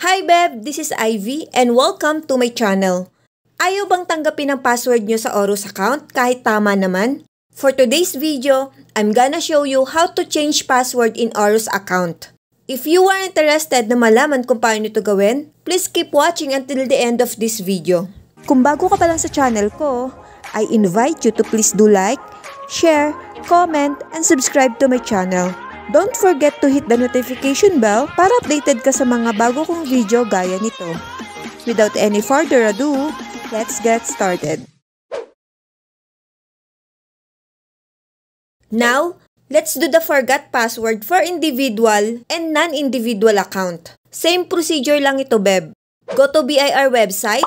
Hi Beb, this is Ivy and welcome to my channel. Ayaw bang tanggapin ang password nyo sa Orus account kahit tama naman? For today's video, I'm gonna show you how to change password in Orus account. If you are interested na malaman kung paano ito gawin, please keep watching until the end of this video. Kung bago ka pa lang sa channel ko, I invite you to please do like, share, comment, and subscribe to my channel. Don't forget to hit the notification bell para updated ka sa mga bago kong video gaya nito. Without any further ado, let's get started. Now, let's do the forgot password for individual and non-individual account. Same procedure lang ito, Beb. Go to BIR website.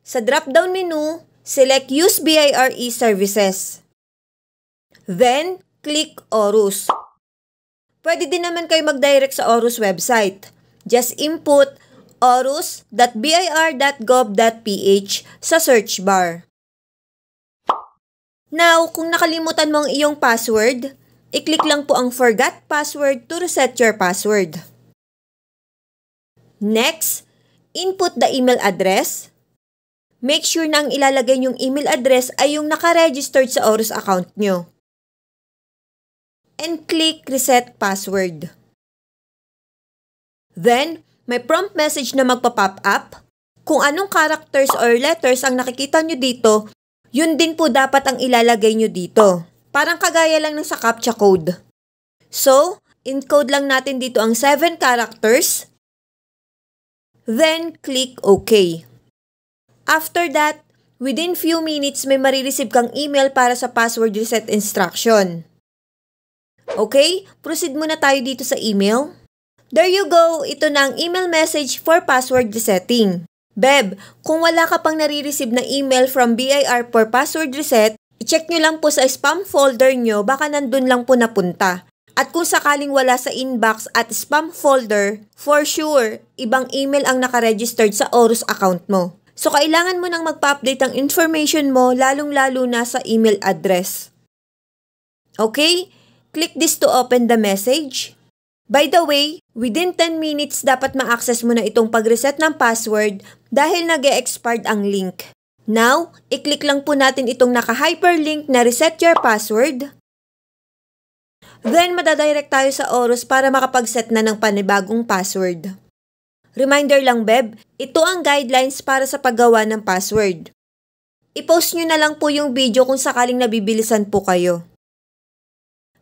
Sa drop-down menu, select Use BIR e-Services. Then, click Orus. Pwede din naman kayo mag-direct sa Orus website. Just input orus.bir.gov.ph sa search bar. Now, kung nakalimutan mo ang iyong password, i-click lang po ang Forgot Password to reset your password. Next, input the email address. Make sure na ang ilalagay niyong email address ay yung naka-registered sa Orus account nyo. And click Reset Password. Then, may prompt message na magpa-pop up. Kung anong characters or letters ang nakikita nyo dito, yun din po dapat ang ilalagay nyo dito. Parang kagaya lang ng sa CAPTCHA code. So, encode lang natin dito ang 7 characters. Then, click OK. After that, within few minutes may marireceive kang email para sa password reset instruction. Okay, proceed muna tayo dito sa email. There you go, ito na ang email message for password resetting. Beb, kung wala ka pang nare-receive na email from BIR for password reset, i-check nyo lang po sa spam folder nyo, baka nandun lang po napunta. At kung sakaling wala sa inbox at spam folder, for sure, ibang email ang nakaregistered sa Orus account mo. So kailangan mo nang magpa-update ang information mo, lalong-lalo na sa email address. Okay? Click this to open the message. By the way, within 10 minutes dapat ma-access mo na itong pag-reset ng password dahil nag-e-expired ang link. Now, i-click lang po natin itong naka-hyperlink na reset your password. Then, madadirect tayo sa Orus para makapag-set na ng panibagong password. Reminder lang, Beb, ito ang guidelines para sa paggawa ng password. I-post nyo na lang po yung video kung sakaling nabibilisan po kayo.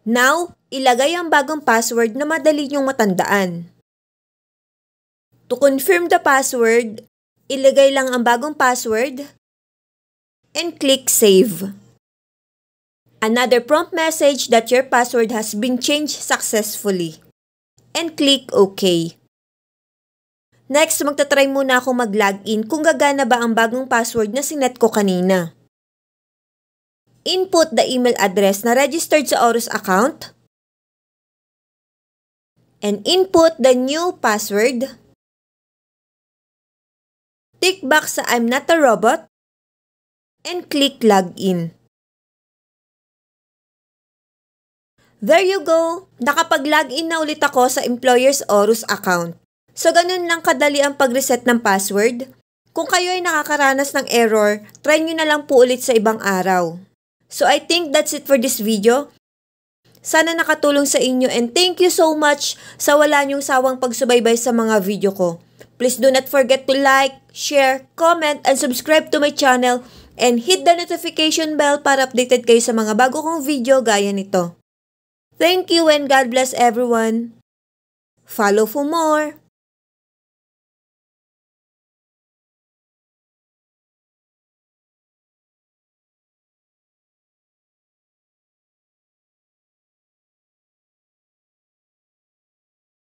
Now, ilagay ang bagong password na madali nyong matandaan. To confirm the password, ilagay lang ang bagong password and click Save. Another prompt message that your password has been changed successfully. And click OK. Next, magta-try muna akong mag-login kung gagana ba ang bagong password na sinet ko kanina. Input the email address na registered sa Orus account and input the new password. Tick box sa I'm not a robot and click Login. There you go! Nakapag-login na ulit ako sa employer's Orus account. So ganun lang kadali ang pag-reset ng password. Kung kayo ay nakakaranas ng error, try nyo na lang po ulit sa ibang araw. So I think that's it for this video. Sana nakatulong sa inyo and thank you so much sa wala niyong sawang pagsubaybay sa mga video ko. Please do not forget to like, share, comment, and subscribe to my channel and hit the notification bell para updated kayo sa mga bago kong video gaya nito. Thank you and God bless everyone. Follow for more.